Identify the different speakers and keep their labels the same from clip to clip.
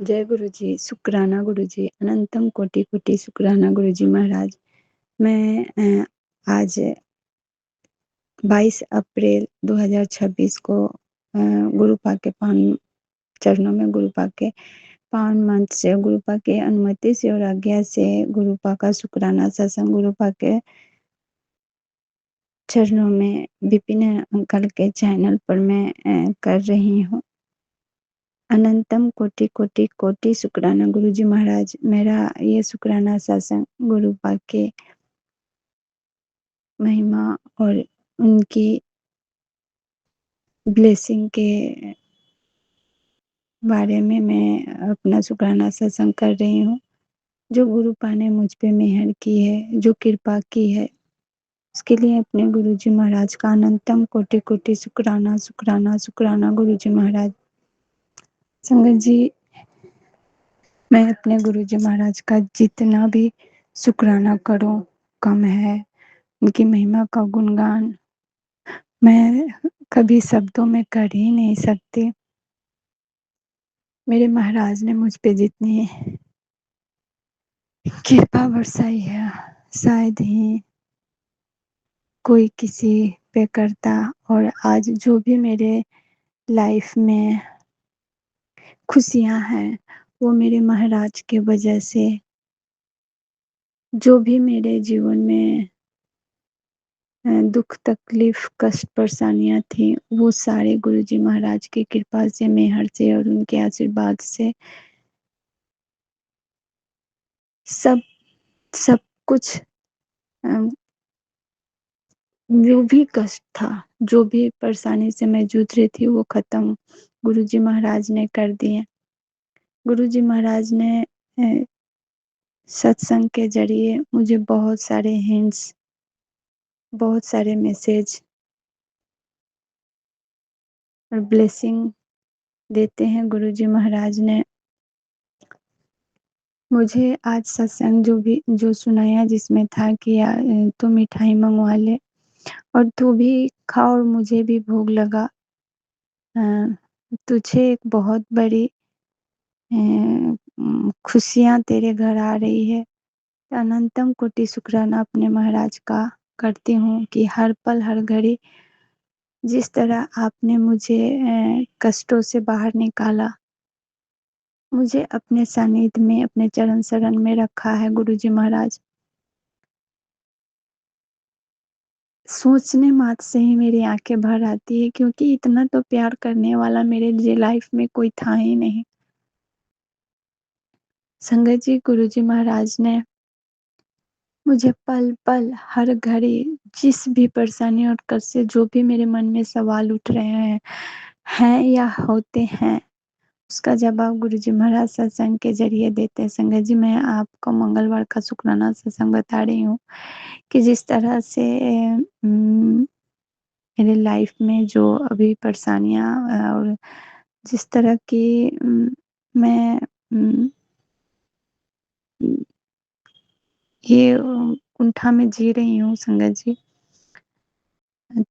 Speaker 1: जय गुरुजी, शुक्राना गुरुजी, अनंतम कोटि कोटि शुक्राना गुरुजी महाराज। मैं आज 22 अप्रैल 2026 को गुरुपा के पावन चरणों में गुरुपा के पावन मंच से गुरुपा के अनुमति से और आज्ञा से गुरुपा का शुक्राना सत्संग गुरुपा के चरणों में विपिन अंकल के चैनल पर मैं कर रही हूँ। अनंतम कोटि कोटि कोटि शुक्राना गुरुजी महाराज। मेरा ये शुक्राना सत्संग गुरुपा के महिमा और उनकी ब्लेसिंग के बारे में मैं अपना शुक्राना सत्संग कर रही हूँ। जो गुरुपा ने मुझ पे मेहर की है, जो कृपा की है, उसके लिए अपने गुरुजी महाराज का अनंतम कोटि कोटि शुक्राना शुक्राना शुक्राना गुरुजी महाराज। संगत जी, मैं अपने गुरुजी महाराज का जितना भी शुक्राना करूं कम है। उनकी महिमा का गुणगान मैं कभी शब्दों में कर ही नहीं सकती। मेरे महाराज ने मुझ पे जितनी कृपा बरसाई है, शायद ही कोई किसी पे करता। और आज जो भी मेरे लाइफ में खुशियां हैं, वो मेरे महाराज की वजह से। जो भी मेरे जीवन में दुख तकलीफ कष्ट परेशानियां थी, वो सारे गुरुजी महाराज की कृपा से, मेहर से और उनके आशीर्वाद से सब सब कुछ जो भी कष्ट था, जो भी परेशानी से मैं जूझ रही थी, वो खत्म गुरुजी महाराज ने कर दिए। गुरुजी महाराज ने सत्संग के जरिए मुझे बहुत सारे हिंट्स, बहुत सारे मैसेज और ब्लेसिंग देते हैं। गुरुजी महाराज ने मुझे आज सत्संग जो सुनाया, जिसमें था कि तू मिठाई मंगवा ले और तू भी खा और मुझे भी भूख लगा। तुझे एक बहुत बड़ी खुशियाँ तेरे घर आ रही है। अनंतम कोटि शुक्राना अपने महाराज का करती हूँ कि हर पल हर घड़ी जिस तरह आपने मुझे कष्टों से बाहर निकाला, मुझे अपने सानिध्य में, अपने चरण शरण में रखा है गुरुजी महाराज। सोचने मात्र से ही मेरी आंखें भर आती है, क्योंकि इतना तो प्यार करने वाला मेरे लाइफ में कोई था ही नहीं। संगत जी, गुरुजी महाराज ने मुझे पल पल हर घड़ी जिस भी परेशानी और कष्ट से, जो भी मेरे मन में सवाल उठ रहे हैं या होते हैं, उसका जवाब गुरुजी महाराज सत्संग के जरिए देते हैं। संगत जी, मैं आपको मंगलवार का शुक्राना सत्संग बता रही हूँ कि जिस तरह से मेरे लाइफ में जो अभी परेशानियाँ और जिस तरह की मैं ये कुंठा में जी रही हूँ संगत जी।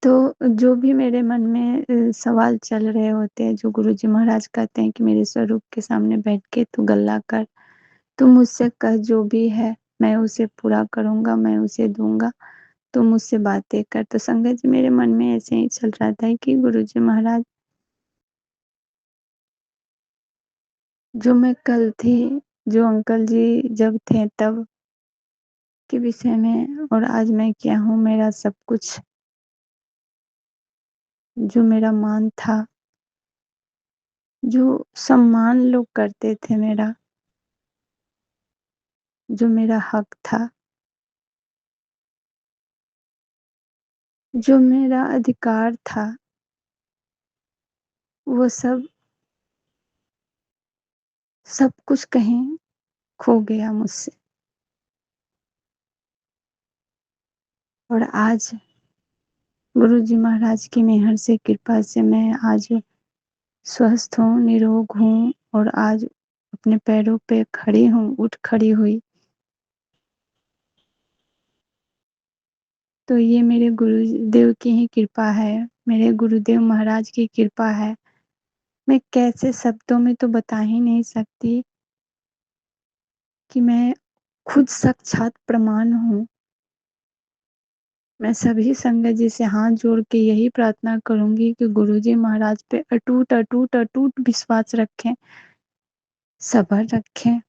Speaker 1: तो जो भी मेरे मन में सवाल चल रहे होते हैं, जो गुरुजी महाराज कहते हैं कि मेरे स्वरूप के सामने बैठ के तू गल्ला कर, तू मुझसे कह जो भी है, मैं उसे पूरा करूँगा, मैं उसे दूँगा, तू मुझसे बातें कर। तो संगत जी, मेरे मन में ऐसे ही चल रहा था कि गुरुजी महाराज, जो मैं कल थी, जो अंकल जी जब थे तब के विषय में, और आज मैं क्या हूँ, मेरा सब कुछ, जो मेरा मान था, जो सम्मान लोग करते थे मेरा, जो मेरा हक था, जो मेरा अधिकार था, वो सब कुछ कहीं खो गया मुझसे। और आज गुरुजी महाराज की मेहर से, कृपा से मैं आज स्वस्थ हूँ, निरोग हूँ और आज अपने पैरों पे खड़ी हूँ, उठ खड़ी हुई। तो ये मेरे गुरुदेव की ही कृपा है, मेरे गुरुदेव महाराज की कृपा है। मैं कैसे शब्दों में तो बता ही नहीं सकती कि मैं खुद साक्षात प्रमाण हूँ। मैं सभी संगत जी से हाथ जोड़ के यही प्रार्थना करूँगी कि गुरुजी महाराज पे अटूट, अटूट, अटूट विश्वास रखें, सब्र रखें।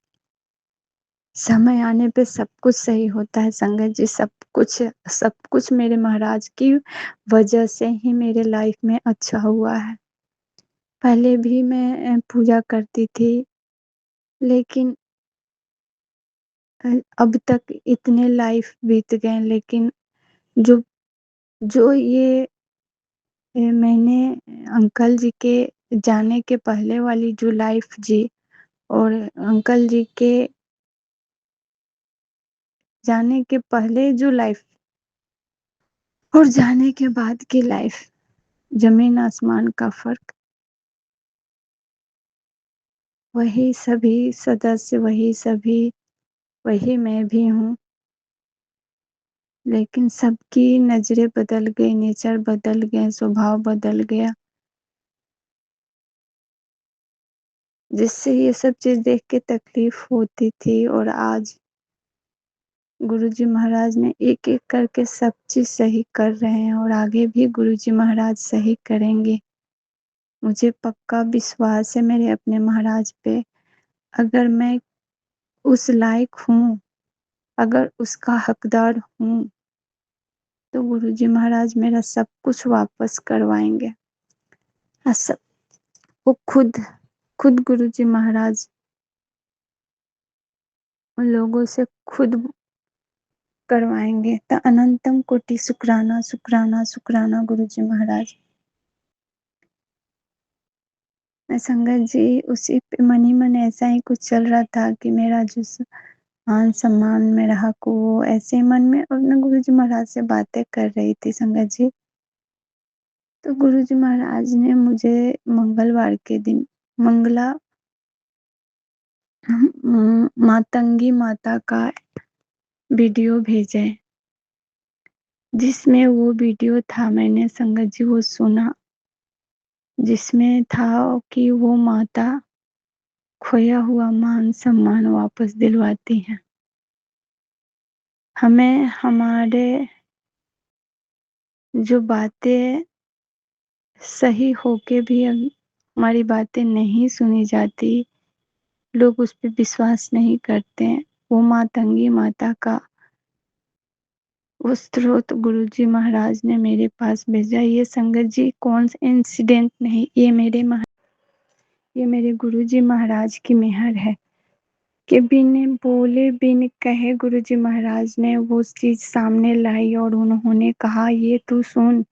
Speaker 1: समय आने पे सब कुछ सही होता है संगत जी, सब कुछ मेरे महाराज की वजह से ही मेरे लाइफ में अच्छा हुआ है। पहले भी मैं पूजा करती थी, लेकिन अब तक इतने लाइफ बीत गए, लेकिन जो जो ये मैंने अंकल जी के जाने के पहले वाली जो लाइफ जी और अंकल जी के जाने के पहले जो लाइफ और जाने के बाद की लाइफ, ज़मीन आसमान का फ़र्क। वही सभी सदस्य, वही सभी, वही मैं भी हूँ, लेकिन सबकी नज़रें बदल गई, नेचर बदल गए, स्वभाव बदल गया। जिससे ये सब चीज़ देख के तकलीफ़ होती थी, और आज गुरुजी महाराज ने एक-एक करके सब चीज़ सही कर रहे हैं और आगे भी गुरुजी महाराज सही करेंगे। मुझे पक्का विश्वास है मेरे अपने महाराज पे। अगर मैं उस लायक हूँ, अगर उसका हकदार हूँ, तो गुरुजी महाराज मेरा सब कुछ वापस करवाएँगे। सब वो खुद गुरुजी महाराज उन लोगों से खुद करवाएँगे। तो अनंतम कोटि शुक्राना, शुक्राना, शुक्राना गुरुजी महाराज। मैं संगत जी उसी पे मन ही मन ऐसा ही कुछ चल रहा था कि मेरा जो मान-सम्मान मेरा हक हो, ऐसे मन में, और मैं गुरुजी महाराज से बातें कर रही थी संगत जी। तो गुरुजी महाराज ने मुझे मंगलवार के दिन मंगला मातंगी माता का वीडियो भेजे, जिसमें वो वीडियो था, मैंने संगत जी वो सुना, जिसमें था कि वो माता खोया हुआ मान-सम्मान वापस दिलवाती हैं। हमें हमारे जो बातें सही होके भी हमारी बातें नहीं सुनी जाती, लोग उस पे विश्वास नहीं करते। वो मातंगी माता का वो स्रोत गुरुजी महाराज ने मेरे पास भेजा। ये संगत जी कौन सा इंसिडेंट नहीं, ये मेरे गुरुजी महाराज की मेहर है कि बिन बोले बिन कहे गुरुजी महाराज ने वो चीज़ सामने लाई और उन्होंने कहा, ये तू सुन।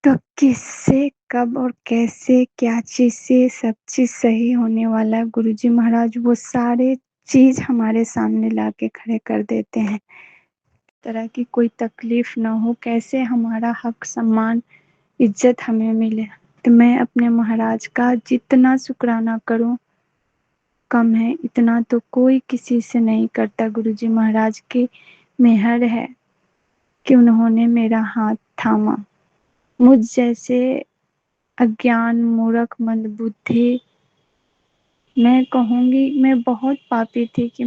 Speaker 1: तो किससे, कब और कैसे, क्या चीज़ से सब चीज़ सही होने वाला है, गुरुजी महाराज वो सारे चीज़ हमारे सामने लाके खड़े कर देते हैं। तरह की कोई तकलीफ़ ना हो, कैसे हमारा हक, सम्मान, इज़्ज़त हमें मिले। तो मैं अपने महाराज का जितना शुक्राना करूँ कम है, इतना तो कोई किसी से नहीं करता। गुरुजी महाराज की मेहर है कि उन्होंने मेरा हाथ थामा। मुझ जैसे अज्ञान, मूर्ख, मंदबुद्धि, मैं कहूँगी मैं बहुत पापी थी कि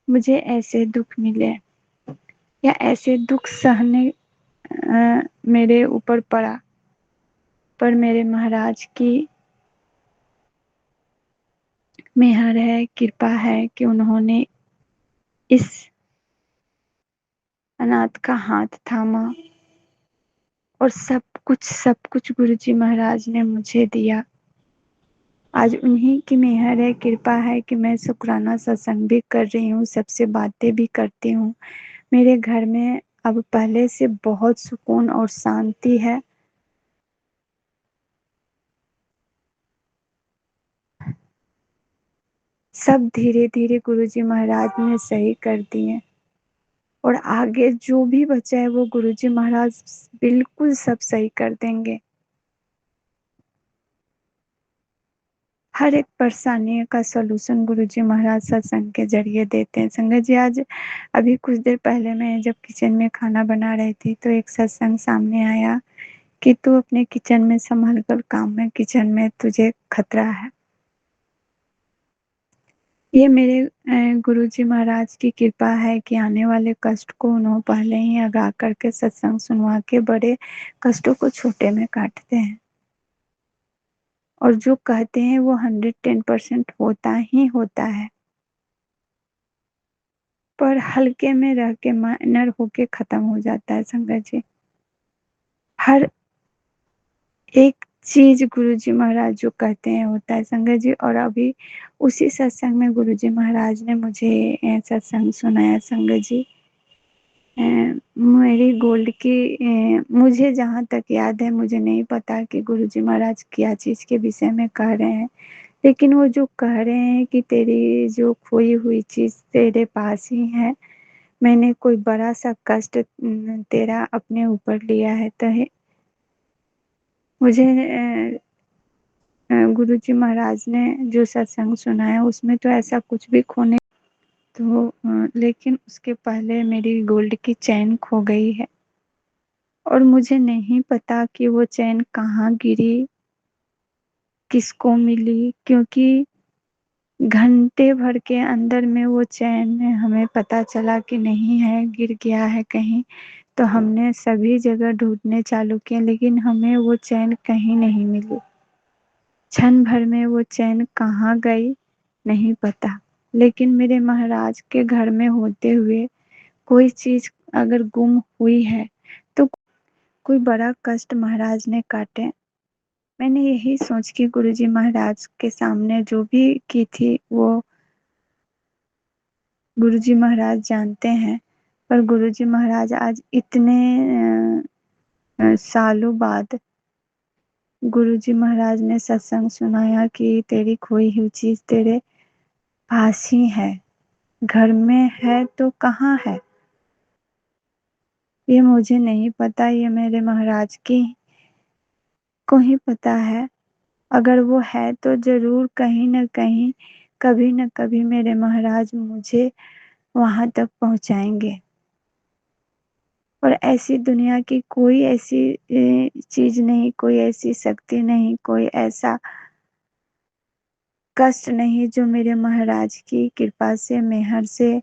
Speaker 1: मुझे ऐसे दुःख मिले या ऐसे दुःख सहने मेरे ऊपर पड़ा। पर मेरे महाराज की मेहर है, कृपा है कि उन्होंने इस अनाथ का हाथ थामा और सब कुछ गुरुजी महाराज ने मुझे दिया। आज उन्हीं की मेहर है, कृपा है कि मैं शुक्राना सत्संग भी कर रही हूँ, सबसे बातें भी करती हूँ। मेरे घर में अब पहले से बहुत सुकून और शांति है। सब धीरे-धीरे गुरुजी महाराज ने सही कर दिए, और आगे जो भी बचा है वो गुरुजी महाराज बिल्कुल सब सही कर देंगे। हर एक परेशानी का सॉल्यूशन गुरुजी महाराज सत्संग के ज़रिए देते हैं। संगत जी, आज अभी कुछ देर पहले मैं जब किचन में खाना बना रही थी, तो एक सत्संग सामने आया कि तू अपने किचन में संभल कर काम में, किचन में तुझे खतरा है। ये मेरे गुरुजी महाराज की कृपा है कि आने वाले कष्ट को उन्होंने पहले ही आगाह करके सत्संग सुनवा के बड़े कष्टों को छोटे में काटते हैं। और जो कहते हैं वो 110% होता ही होता है, पर हल्के में रह के माइनर होके खत्म हो जाता है संगत जी। हर एक चीज़ गुरुजी महाराज जो कहते हैं होता है संगत जी। और अभी उसी सत्संग में गुरुजी महाराज ने मुझे सत्संग सुनाया संगत जी। मेरी गोल्ड की मुझे जहाँ तक याद है, मुझे नहीं पता कि गुरुजी महाराज क्या चीज़ के विषय में कह रहे हैं, लेकिन वो जो कह रहे हैं कि तेरी जो खोई हुई चीज़ तेरे पास ही है। मैंने कोई बड़ा-सा कष्ट तेरा अपने ऊपर लिया है, तो है मुझे गुरुजी महाराज ने जो सत्संग सुनाया उसमें तो ऐसा कुछ भी खोने तो लेकिन उसके पहले मेरी गोल्ड की चेन खो गई है और मुझे नहीं पता कि वो चेन कहाँ गिरी, किसको मिली, क्योंकि घंटे भर के अंदर में वो चैन हमें पता चला कि नहीं है, गिर गया है कहीं। तो हमने सभी जगह ढूँढने चालू किए, लेकिन हमें वो चैन कहीं नहीं मिली। क्षण भर में वो चैन कहाँ गई नहीं पता। लेकिन मेरे महाराज के घर में होते हुए कोई चीज़ अगर गुम हुई है, तो कोई बड़ा कष्ट महाराज ने काटे। मैंने यही सोच के गुरुजी महाराज के सामने जो भी की थी, वो गुरुजी महाराज जानते हैं। पर गुरुजी महाराज आज इतने सालों बाद गुरुजी महाराज ने सत्संग सुनाया कि तेरी खोई हुई चीज़ तेरे पास ही है, घर में है तो कहाँ है? ये मुझे नहीं पता, ये मेरे महाराज की को ही पता है। अगर वो है तो ज़रूर कहीं न कहीं, कभी न कभी मेरे महाराज मुझे वहाँ तक पहुँचाएँगे। और ऐसी दुनिया की कोई ऐसी चीज़ नहीं, कोई ऐसी शक्ति नहीं, कोई ऐसा कष्ट नहीं जो मेरे महाराज की कृपा से, मेहर से,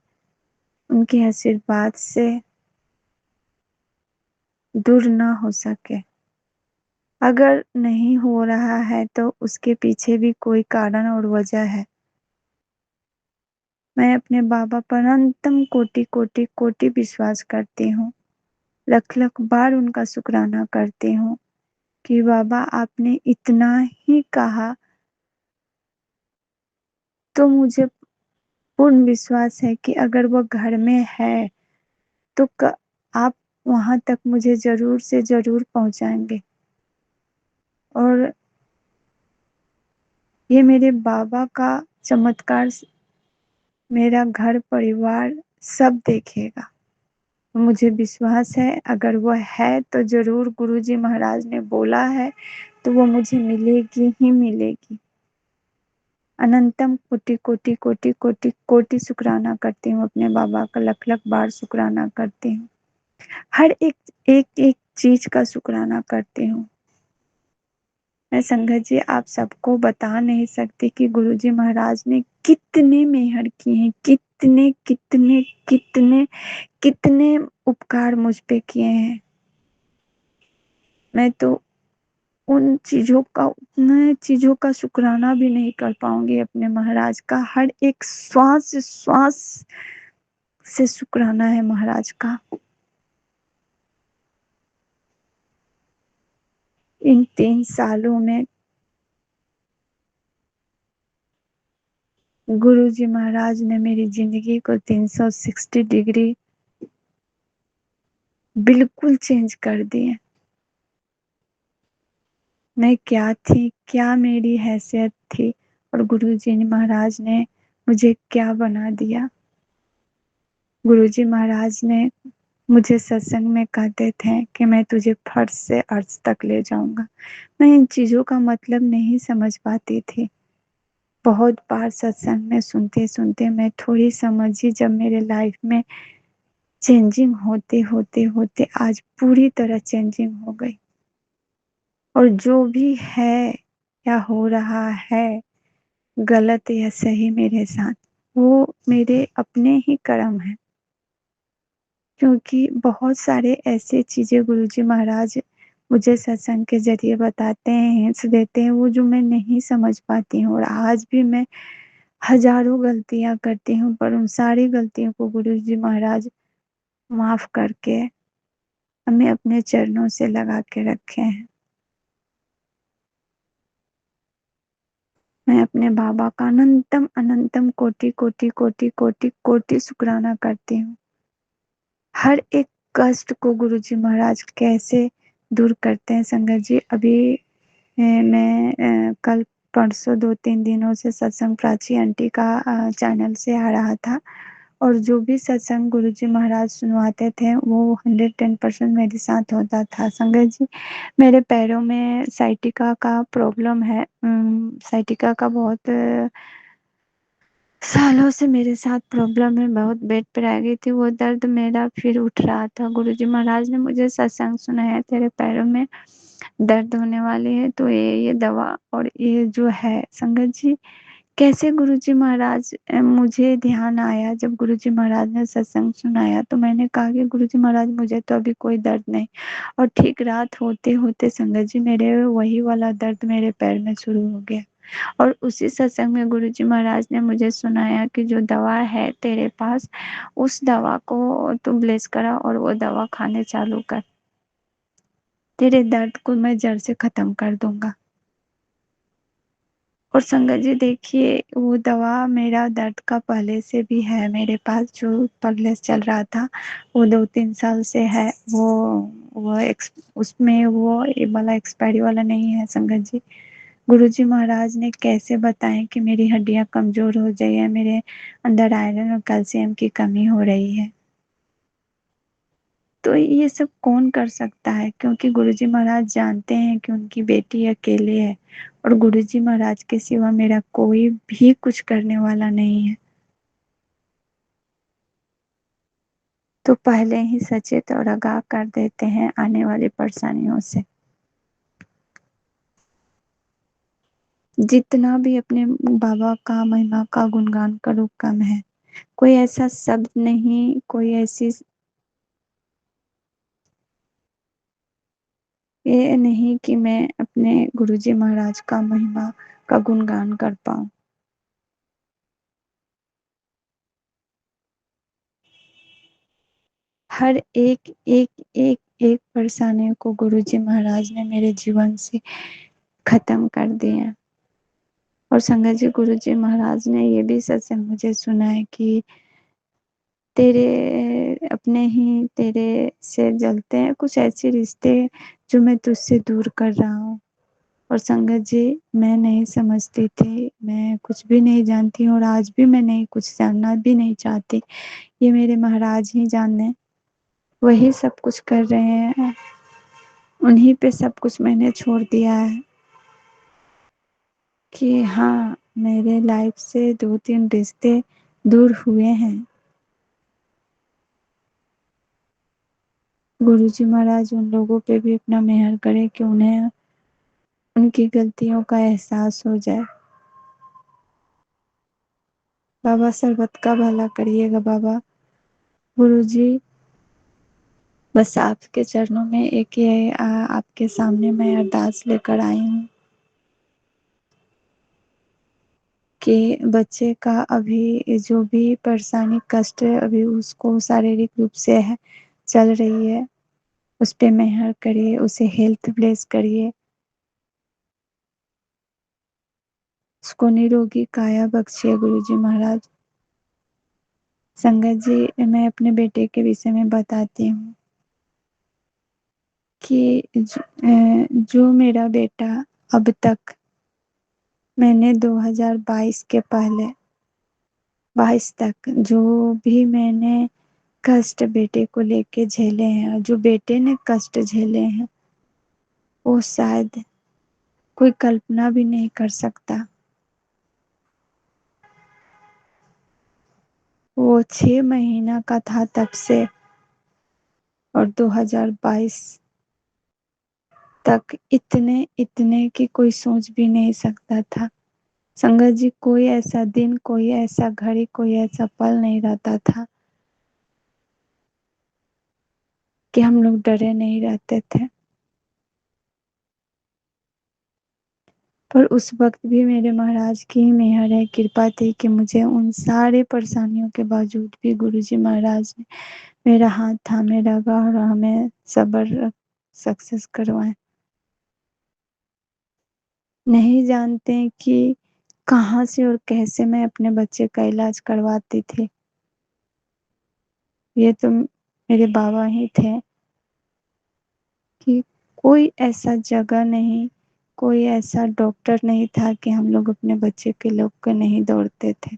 Speaker 1: उनके आशीर्वाद से दूर ना हो सके। अगर नहीं हो रहा है तो उसके पीछे भी कोई कारण और वजह है। मैं अपने बाबा पर अनंतम कोटि विश्वास करती हूँ। लख-लख बार उनका शुक्राना करती हूँ कि बाबा आपने इतना ही कहा, तो मुझे पूर्ण विश्वास है कि अगर वो घर में है, तो आप वहाँ तक मुझे ज़रूर से ज़रूर पहुँचाएँगे। और ये मेरे बाबा का चमत्कार मेरा घर परिवार सब देखेगा। मुझे विश्वास है अगर वो है तो ज़रूर गुरुजी महाराज ने बोला है, तो वो मुझे मिलेगी ही मिलेगी। अनंतम कोटि शुक्राना करती हूँ अपने बाबा का, लख-लख बार शुक्राना करती हूँ। हर एक चीज़ का शुक्राना करती हूँ। मैं संगत जी आप सबको बता नहीं सकती कि गुरुजी महाराज ने कितने मेहर किए हैं, कितने उपकार मुझ पे किए हैं। मैं तो उन चीज़ों का उतने चीज़ों का शुक्राना भी नहीं कर पाऊँगी अपने महाराज का। हर एक श्वास से शुक्राना है महाराज का। इन 3 सालों में गुरुजी महाराज ने मेरी ज़िंदगी को 360 डिग्री बिल्कुल चेंज कर दिए। मैं क्या थी, क्या मेरी हैसियत थी और गुरुजी महाराज ने मुझे क्या बना दिया। गुरुजी महाराज ने मुझे सत्संग में कहते थे कि मैं तुझे फर्श से अर्श तक ले जाऊँगा। मैं इन चीज़ों का मतलब नहीं समझ पाती थी। बहुत बार सत्संग में सुनते-सुनते मैं थोड़ी समझी, जब मेरे लाइफ में चेंजिंग होते आज पूरी तरह चेंजिंग हो गई। और जो भी है या हो रहा है, गलत या सही मेरे साथ, वो मेरे अपने ही कर्म हैं। क्योंकि बहुत सारे ऐसे चीज़ें गुरुजी महाराज मुझे सत्संग के ज़रिए बताते हैं, हिंट्स देते हैं, वो जो मैं नहीं समझ पाती हूँ, और आज भी मैं हज़ारों गलतियाँ करती हूँ, पर उन सारी गलतियों को गुरुजी महाराज माफ़ करके हमें अपने चरणों से लगा के रखे हैं। मैं अपने बाबा का अनंतम कोटि शुक्राना करती हूँ। हर एक कष्ट को गुरुजी महाराज कैसे दूर करते हैं संगत जी। अभी मैं कल परसों 2-3 दिनों से सत्संग प्राची आंटी का चैनल से आ रहा था, और जो भी सत्संग गुरुजी महाराज सुनवाते थे वो 110% मेरे साथ होता था। संगत जी, मेरे पैरों में साइटिका का प्रॉब्लम है। साइटिका का बहुत सालों से मेरे साथ प्रॉब्लम है, बहुत बेड पे रह गई थी, वो दर्द मेरा फिर उठ रहा था। गुरुजी महाराज ने मुझे सत्संग सुनाया, तेरे पैरों में दर्द होने वाली है, तो ये दवा और ये जो है। संगत जी, कैसे गुरुजी महाराज मुझे ध्यान आया जब गुरुजी महाराज ने सत्संग सुनाया, तो मैंने कहा कि गुरुजी महाराज मुझे तो अभी कोई दर्द नहीं। और ठीक रात होते-होते संगत जी, मेरे वही वाला दर्द मेरे पैर में शुरू हो गया। और उसी सत्संग में गुरुजी महाराज ने मुझे सुनाया कि जो दवा है तेरे पास, उस दवा को तू ब्लेस करा और वो दवा खाने चालू कर। तेरे दर्द को मैं जड़ से खत्म कर दूँगा। और संगत जी देखिए, वो दवा मेरा दर्द का पहले से भी है मेरे पास, जो पहले चल रहा था, वो 2-3 साल से है। वो एक्स उसमें वो ये वाला एक्सपायरी वाला नहीं है संगत जी। गुरुजी महाराज ने कैसे बताएं कि मेरी हड्डियां कमजोर हो गई है, मेरे अंदर आयरन और कैल्शियम की कमी हो रही है। तो ये सब कौन कर सकता है, क्योंकि गुरुजी महाराज जानते हैं कि उनकी बेटी अकेले है, और गुरुजी महाराज के सिवा मेरा कोई भी कुछ करने वाला नहीं है। तो पहले ही सचेत और आगाह कर देते हैं आने वाली परेशानियों से। जितना भी अपने बाबा का महिमा का गुणगान करो कम है। कोई ऐसा शब्द नहीं, कोई ऐसी ये नहीं कि मैं अपने गुरुजी महाराज का महिमा का गुणगान कर पाऊँ। हर एक परेशानियों को गुरुजी महाराज ने मेरे जीवन से खत्म कर दिया। और संगत जी, गुरुजी महाराज ने ये भी सत्संग मुझे सुनाया कि तेरे से जलते हैं कुछ ऐसे रिश्ते जो मैं तुझसे दूर कर रहा हूँ। और संगत जी, मैं नहीं समझती थी, मैं कुछ भी नहीं जानती हूँ, और आज भी मैं नहीं कुछ जानना भी नहीं चाहती। ये मेरे महाराज ही जाने, वही सब कुछ कर रहे हैं, उन्हीं पे सब कुछ मैंने छोड़ दिया है। कि हाँ, मेरे लाइफ से 2-3 रिश्ते दूर हुए हैं। गुरुजी महाराज उन लोगों पे भी अपना मेहर करे कि उन्हें उनकी गलतियों का एहसास हो जाए। बाबा सर्वत का भला करिएगा बाबा। गुरुजी, बस आपके चरणों में एक ये आपके सामने मैं अरदास लेकर आई हूँ कि बच्चे का अभी जो भी परेशानी कष्ट अभी उसको शारीरिक रूप से है चल रही है, उस पे मेहर करिए, उसे हेल्थ ब्लेस करिए, उसको निरोगी काया बख्शिए गुरुजी महाराज। संगत जी, मैं अपने बेटे के विषय में बताती हूँ कि जो मेरा बेटा अब तक मैंने 2022 के पहले 22 तक जो भी मैंने कष्ट बेटे को लेके झेले हैं, और जो बेटे ने कष्ट झेले हैं, वो शायद कोई कल्पना भी नहीं कर सकता। वो 6 महीना का था तब से, और 2022 तक इतने इतने कि कोई सोच भी नहीं सकता था। संगत जी, कोई ऐसा दिन, कोई ऐसा घड़ी, कोई ऐसा पल नहीं रहता था कि हम लोग डरे नहीं रहते थे। पर उस वक्त भी मेरे महाराज की ही मेहर है, कृपा थी कि मुझे उन सारे परेशानियों के बावजूद भी गुरुजी महाराज ने मेरा हाथ थामे रखा और हमें सब्र सक्सेस करवाए। नहीं जानते कि कहाँ से और कैसे मैं अपने बच्चे का इलाज करवाती थी। ये तो मेरे बाबा ही थे कि कोई ऐसा जगह नहीं, कोई ऐसा डॉक्टर नहीं था कि हम लोग अपने बच्चे के लोग को नहीं दौड़ते थे।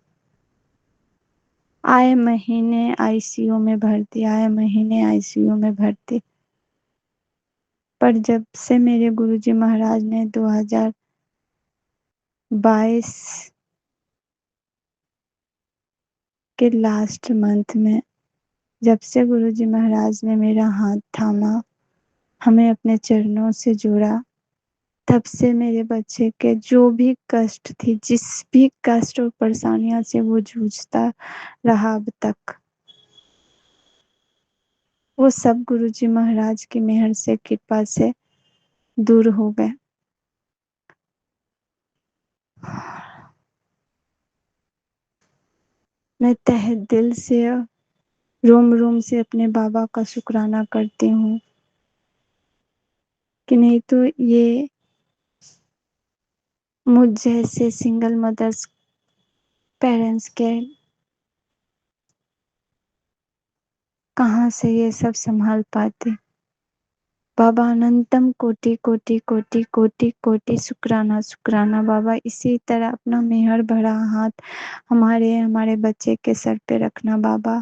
Speaker 1: आए महीने आईसीयू में भर्ती, आए महीने आईसीयू में भर्ती। पर जब से मेरे गुरुजी महाराज ने 2022 के लास्ट मंथ में, जब से गुरुजी महाराज ने मेरा हाथ थामा, हमें अपने चरणों से जोड़ा, तब से मेरे बच्चे के जो भी कष्ट थी, जिस भी कष्ट और परेशानियों से वो जूझता रहा अब तक, वो सब गुरुजी महाराज की मेहर से, कृपा से दूर हो गए। मैं तहे दिल से, रोम रोम से अपने बाबा का शुक्राना करती हूँ कि नहीं तो ये मुझ जैसे सिंगल मदर्स पेरेंट्स के कहाँ से ये सब संभाल पाते। बाबा अनंतम कोटि कोटि कोटि कोटि कोटि शुक्राना शुक्राना। बाबा इसी तरह अपना मेहर भरा हाथ हमारे हमारे बच्चे के सर पे रखना। बाबा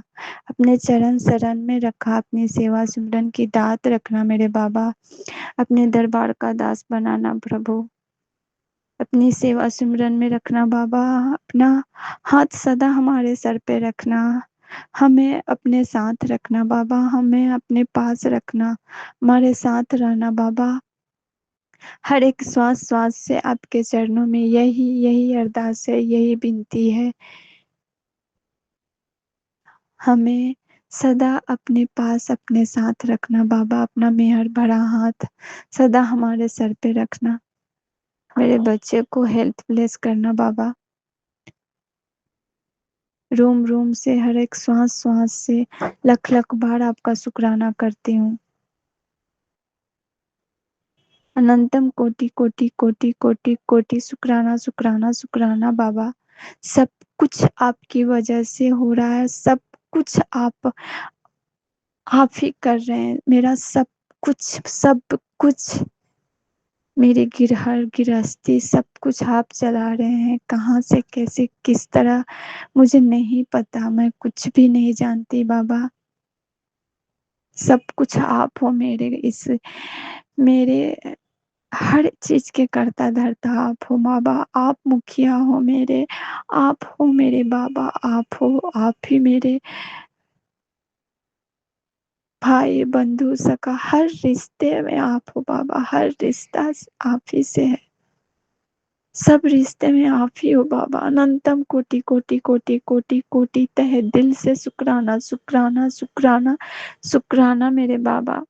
Speaker 1: अपने चरण शरण में रखा, अपनी सेवा सिमरन की दात रखना मेरे बाबा। अपने दरबार का दास बनाना प्रभु, अपनी सेवा सिमरन में रखना बाबा। अपना हाथ सदा हमारे सर पे रखना, हमें अपने साथ रखना बाबा, हमें अपने पास रखना, हमारे साथ रहना बाबा। हर एक श्वास श्वास से आपके चरणों में यही यही अरदास है, यही विनती है, हमें सदा अपने पास अपने साथ रखना बाबा। अपना मेहर भरा हाथ सदा हमारे सर पे रखना, मेरे बच्चे को हेल्थ ब्लेस करना बाबा। रोम रोम से, हर एक श्वास श्वास से लख लख बार आपका शुक्राना करती हूँ। अनंतम कोटि कोटि कोटि कोटि कोटि शुक्राना शुक्राना शुक्राना बाबा। सब कुछ आपकी वजह से हो रहा है, कुछ आप ही कर रहे हैं। मेरा सब कुछ, मेरे हर गृहस्थी सब कुछ आप चला रहे हैं। कहाँ से कैसे किस तरह मुझे नहीं पता, मैं कुछ भी नहीं जानती बाबा। सब कुछ आप हो मेरे, इस मेरे हर चीज के कर्ता धर्ता आप हो बाबा। आप मुखिया हो मेरे, आप हो मेरे बाबा, आप हो, आप ही मेरे भाई बंधु सका, हर रिश्ते में आप हो बाबा। हर रिश्ता आप ही से है, सब रिश्ते में आप ही हो बाबा। अनंतम कोटि कोटि कोटि कोटि कोटि तहे दिल से शुक्राना शुक्राना शुक्राना शुक्राना मेरे बाबा।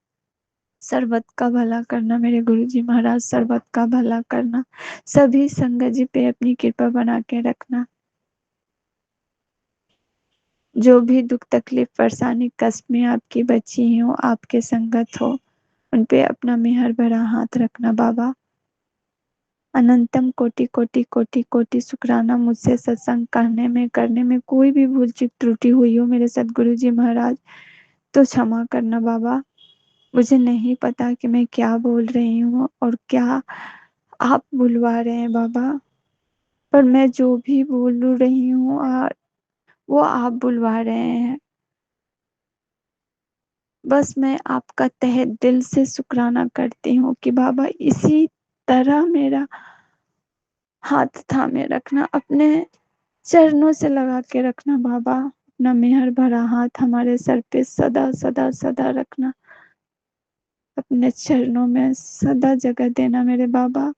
Speaker 1: सर्वत का भला करना मेरे गुरुजी महाराज, सर्वत का भला करना। सभी संगत जी पे अपनी कृपा बना के रखना। जो भी दुख तकलीफ परेशानी कष्ट में आपकी बच्ची हो, आपके संगत हो, उन पे अपना मेहर भरा हाथ रखना बाबा। अनंतम कोटि कोटि कोटि कोटि शुक्राना। मुझसे सत्संग करने में कोई भी भूल चूक त्रुटि हुई हो मेरे सदगुरु जी महाराज, तो क्षमा करना बाबा। मुझे नहीं पता कि मैं क्या बोल रही हूँ और क्या आप बुलवा रहे हैं बाबा, पर मैं जो भी बोल रही हूँ वो आप बुलवा रहे हैं। बस मैं आपका तहे दिल से शुक्राना करती हूँ कि बाबा इसी तरह मेरा हाथ थामे रखना, अपने चरणों से लगा के रखना बाबा। अपना मेहर भरा हाथ हमारे सर पे सदा सदा सदा रखना, अपने चरणों में सदा जगह देना मेरे बाबा।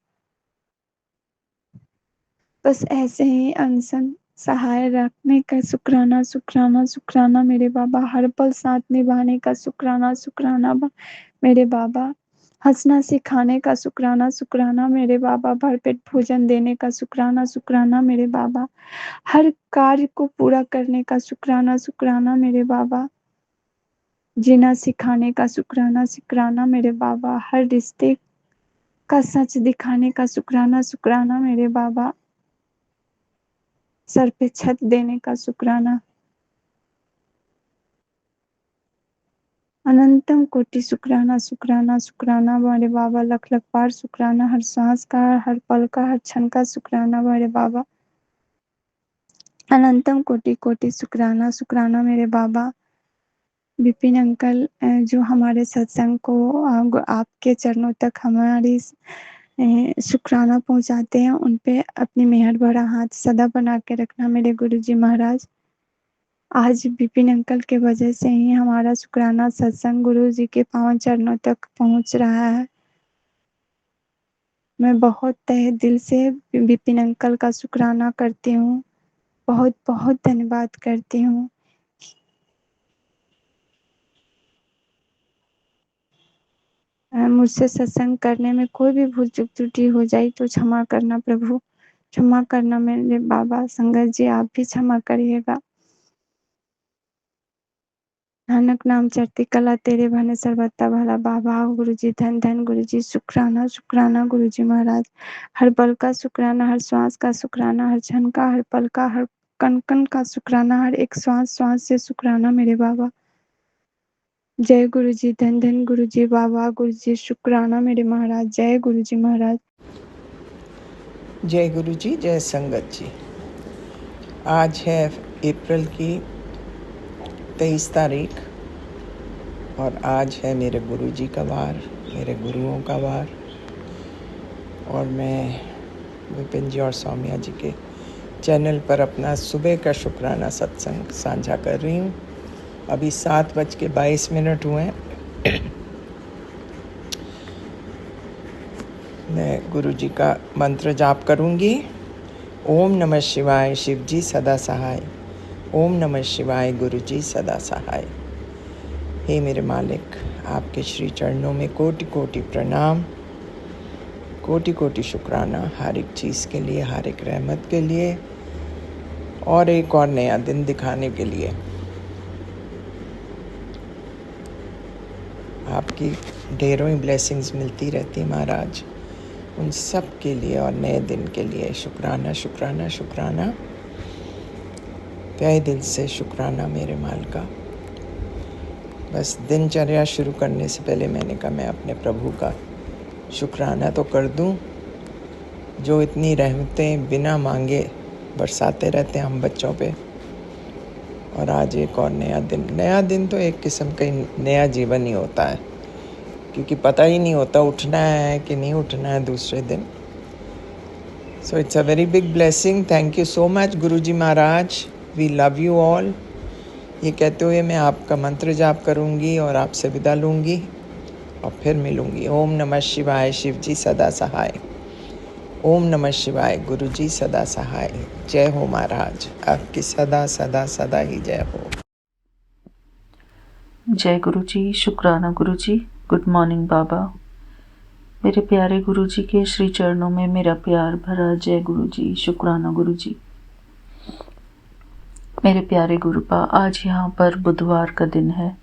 Speaker 1: बस ऐसे ही अनसन सहाय रखने का शुक्राना शुक्राना शुक्राना मेरे बाबा, हर पल साथ निभाने का शुक्राना शुक्राना मेरे बाबा, हंसना सिखाने का शुक्राना शुक्राना मेरे बाबा, भरपेट भोजन देने का शुक्राना शुक्राना मेरे बाबा, हर कार्य को पूरा करने का शुक्राना शुक्राना मेरे बाबा, जीना सिखाने का शुक्राना शुक्राना मेरे बाबा, हर रिश्ते का सच दिखाने का शुक्राना शुक्राना मेरे बाबा, सर पे छत देने का शुक्राना, अनंतम कोटि शुक्राना शुक्राना शुक्राना मेरे बाबा, लख लख बार शुक्राना, हर सांस का, हर पल का, हर क्षण का शुक्राना मेरे बाबा, अनंतम कोटि कोटि शुक्राना शुक्राना मेरे बाबा। विपिन अंकल जो हमारे सत्संग को आपके चरणों तक हमारी शुक्राना पहुंचाते हैं, उन पे अपनी मेहर भरा हाथ सदा बना के रखना मेरे गुरुजी महाराज। आज विपिन अंकल के वजह से ही हमारा शुक्राना सत्संग गुरु जी के पावन चरणों तक पहुंच रहा है। मैं बहुत तहे दिल से विपिन अंकल का शुक्राना करती हूँ, बहुत बहुत धन्यवाद करती हूँ। मुझसे सत्संग करने में कोई भी भूल चूक त्रुटि हो जाए तो क्षमा करना प्रभु, क्षमा करना मेरे बाबा। संगत जी आप भी क्षमा करिएगा। नानक नाम चढ़ती कला तेरे भने सर्वथा भला बाबा। गुरुजी धन धन गुरुजी, शुक्राना शुक्राना गुरुजी महाराज, हर पल का शुक्राना, हर श्वास का शुक्राना, हर क्षण का, हर पल का, हर कण कण का शुक्राना, हर एक श्वास श्वास से शुक्राना मेरे बाबा। जय गुरुजी धन धन गुरुजी बाबा, गुरुजी शुक्राना मेरे महाराज। जय गुरुजी महाराज।
Speaker 2: जय गुरु जी, जय संगत जी। आज है अप्रैल की 23 तारीख और आज है मेरे गुरु जी का वार, मेरे गुरुओं का वार। और मैं विपिन जी और सौम्या जी के चैनल पर अपना सुबह का शुक्राना सत्संग साझा कर रही हूँ। अभी 7:22 हुए हैं। मैं गुरु जी का मंत्र जाप करूँगी। ओम नमः शिवाय, शिव जी सदा सहाय। ओम नमः शिवाय, गुरु जी सदा सहाय। हे मेरे मालिक, आपके श्री चरणों में कोटि कोटि प्रणाम, कोटि कोटि शुक्राना, हर एक चीज़ के लिए, हर एक रहमत के लिए और एक और नया दिन दिखाने के लिए। आपकी ढेरों ही ब्लेसिंग्स मिलती रहती महाराज, उन सब के लिए और नए दिन के लिए शुक्राना शुक्राना शुक्राना, तहे दिल से शुक्राना मेरे माल का। बस दिनचर्या शुरू करने से पहले मैंने कहा मैं अपने प्रभु का शुक्राना तो कर दूं, जो इतनी रहमतें बिना मांगे बरसाते रहते हैं हम बच्चों पे। और आज एक और नया दिन तो एक किस्म का नया जीवन ही होता है, क्योंकि पता ही नहीं होता उठना है कि नहीं उठना है दूसरे दिन। So it's a very big blessing. Thank you so much Guruji Maharaj, we love you all. ये कहते हुए मैं आपका मंत्र जाप करूँगी और आपसे विदा लूँगी और फिर मिलूँगी। ओम नमः शिवाय, शिव जी सदा सहाय। ओम नमः शिवाय, गुरु जी सदा सहाय। जय हो महाराज, आपकी सदा सदा सदा ही जय हो।
Speaker 3: जय गुरु जी, शुक्राना गुरु जी। गुड मॉर्निंग बाबा। मेरे प्यारे गुरु जी के श्री चरणों में मेरा प्यार भरा जय गुरु जी, शुक्राना गुरु जी। मेरे प्यारे गुरुपा, आज यहाँ पर बुधवार का दिन है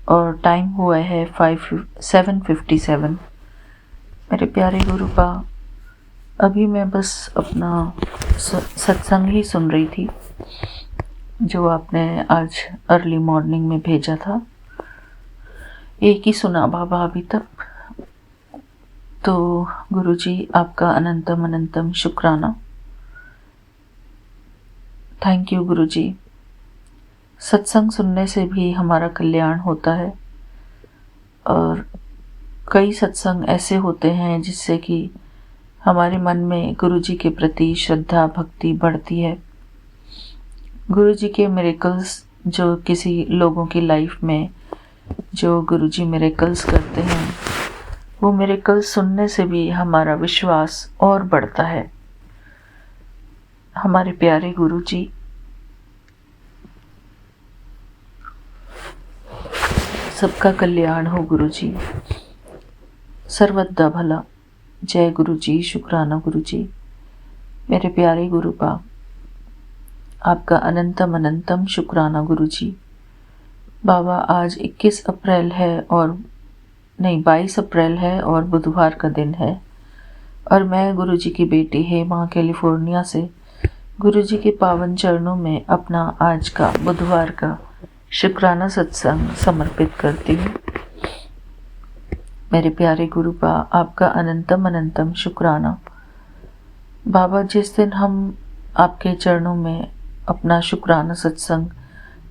Speaker 3: और टाइम हुआ है 7:57। मेरे प्यारे गुरुपा, अभी मैं बस अपना सत्संग ही सुन रही थी जो आपने आज अर्ली मॉर्निंग में भेजा था। एक ही सुना बाबा अभी तक। तो गुरुजी आपका अनंतम अनंतम शुक्राना। थैंक यू गुरुजी। सत्संग सुनने से भी हमारा कल्याण होता है और कई सत्संग ऐसे होते हैं जिससे कि हमारे मन में गुरुजी के प्रति श्रद्धा भक्ति बढ़ती है। गुरुजी के मिरेकल्स जो किसी लोगों की लाइफ में जो गुरुजी मिरेकल्स करते हैं, वो मिरेकल्स सुनने से भी हमारा विश्वास और बढ़ता है। हमारे प्यारे गुरुजी, सबका कल्याण हो गुरुजी, सर्वदा भला। जय गुरुजी, शुक्राना गुरुजी। मेरे प्यारे गुरुपा, आपका अनंतम अनंतम शुक्राना गुरुजी। बाबा, आज 21 अप्रैल है और नहीं 22 अप्रैल है और बुधवार का दिन है, और मैं गुरुजी की बेटी हेमा कैलिफोर्निया से गुरुजी के पावन चरणों में अपना आज का बुधवार का शुक्राना सत्संग समर्पित करती हूँ। मेरे प्यारे गुरुपा, आपका अनंतम अनंतम शुक्राना। बाबा, जिस दिन हम आपके चरणों में अपना शुक्राना सत्संग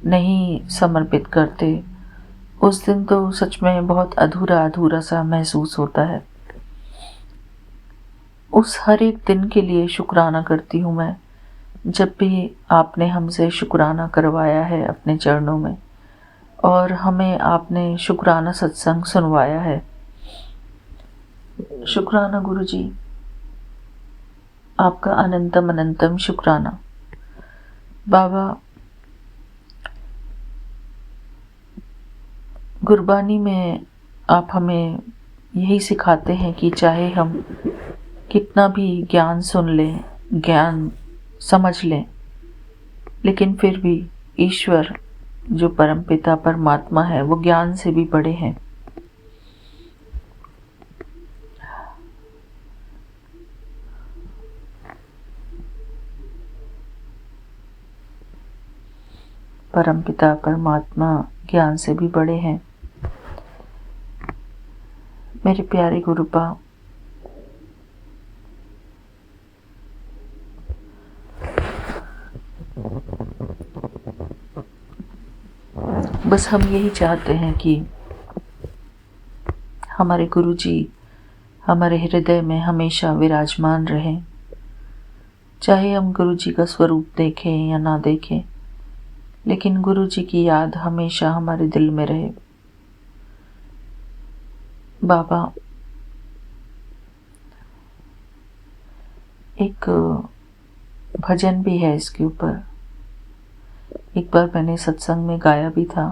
Speaker 3: नहीं समर्पित करते, उस दिन तो सच में बहुत अधूरा अधूरा सा महसूस होता है। उस हर एक दिन के लिए शुक्राना करती हूँ मैं, जब भी आपने हमसे शुक्राना करवाया है अपने चरणों में, और हमें आपने शुक्राना सत्संग सुनवाया है। शुक्राना गुरुजी, आपका अनंतम अनंतम शुक्राना। बाबा, गुरबानी में आप हमें यही सिखाते हैं कि चाहे हम कितना भी ज्ञान सुन लें, ज्ञान समझ लें, लेकिन फिर भी ईश्वर जो परमपिता परमात्मा है वो ज्ञान से भी बड़े हैं। परमपिता परमात्मा ज्ञान से भी बड़े हैं। मेरे प्यारे गुरुपा, बस हम यही चाहते हैं कि हमारे गुरुजी हमारे हृदय में हमेशा विराजमान रहें, चाहे हम गुरुजी का स्वरूप देखें या ना देखें, लेकिन गुरुजी की याद हमेशा हमारे दिल में रहे। बाबा, एक भजन भी है इसके ऊपर, एक बार मैंने सत्संग में गाया भी था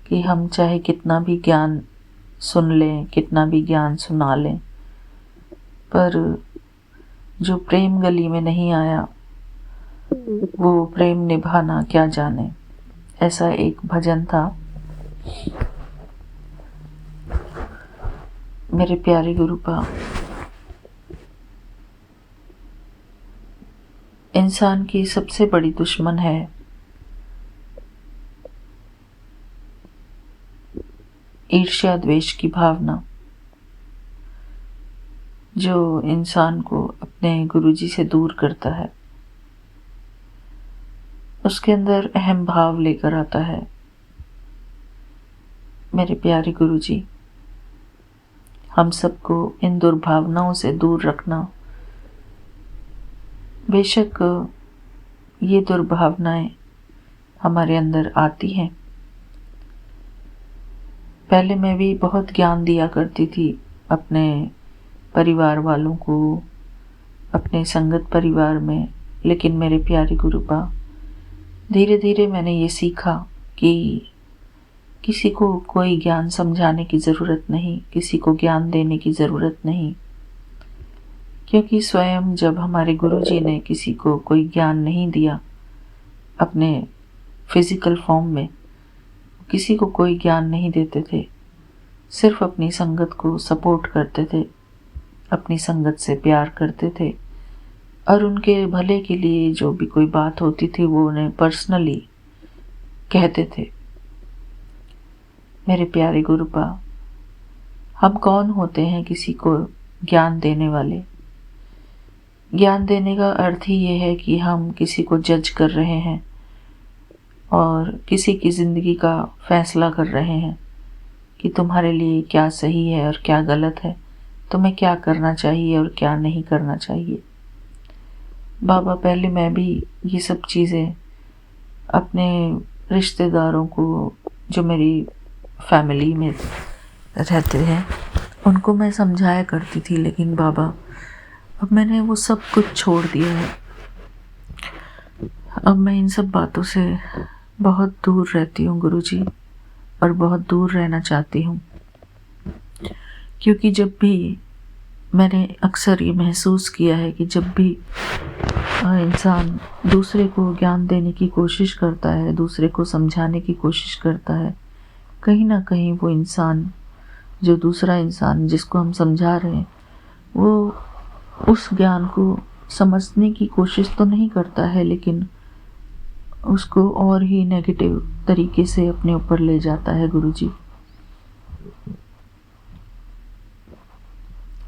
Speaker 3: कि हम चाहे कितना भी ज्ञान सुन लें, कितना भी ज्ञान सुना लें, पर जो प्रेम गली में नहीं आया वो प्रेम निभाना क्या जाने। ऐसा एक भजन था। मेरे प्यारे गुरुपा, इंसान की सबसे बड़ी दुश्मन है ईर्ष्या द्वेष की भावना, जो इंसान को अपने गुरुजी से दूर करता है, उसके अंदर अहम भाव लेकर आता है। मेरे प्यारे गुरुजी, हम सबको इन दुर्भावनाओं से दूर रखना। बेशक ये दुर्भावनाएं हमारे अंदर आती हैं। पहले मैं भी बहुत ज्ञान दिया करती थी अपने परिवार वालों को, अपने संगत परिवार में, लेकिन मेरे प्यारे गुरुपा, धीरे धीरे मैंने ये सीखा कि किसी को कोई ज्ञान समझाने की ज़रूरत नहीं, किसी को ज्ञान देने की ज़रूरत नहीं, क्योंकि स्वयं जब हमारे गुरुजी ने किसी को कोई ज्ञान नहीं दिया अपने फिजिकल फॉर्म में, किसी को कोई ज्ञान नहीं देते थे, सिर्फ अपनी संगत को सपोर्ट करते थे, अपनी संगत से प्यार करते थे, और उनके भले के लिए जो भी कोई बात होती थी वो उन्हें पर्सनली कहते थे। मेरे प्यारे गुरुपा, हम कौन होते हैं किसी को ज्ञान देने वाले? ज्ञान देने का अर्थ ही ये है कि हम किसी को जज कर रहे हैं और किसी की ज़िंदगी का फैसला कर रहे हैं कि तुम्हारे लिए क्या सही है और क्या गलत है, तुम्हें क्या करना चाहिए और क्या नहीं करना चाहिए। बाबा, पहले मैं भी ये सब चीज़ें अपने रिश्तेदारों को, जो मेरी फैमिली में रहते हैं, उनको मैं समझाया करती थी, लेकिन बाबा अब मैंने वो सब कुछ छोड़ दिया है। अब मैं इन सब बातों से बहुत दूर रहती हूँ गुरुजी, और बहुत दूर रहना चाहती हूँ, क्योंकि जब भी मैंने अक्सर ये महसूस किया है कि जब भी इंसान दूसरे को ज्ञान देने की कोशिश करता है, दूसरे को समझाने की कोशिश करता है, कहीं ना कहीं वो इंसान, जो दूसरा इंसान जिसको हम समझा रहे हैं, वो उस ज्ञान को समझने की कोशिश तो नहीं करता है, लेकिन उसको और ही नेगेटिव तरीके से अपने ऊपर ले जाता है गुरुजी।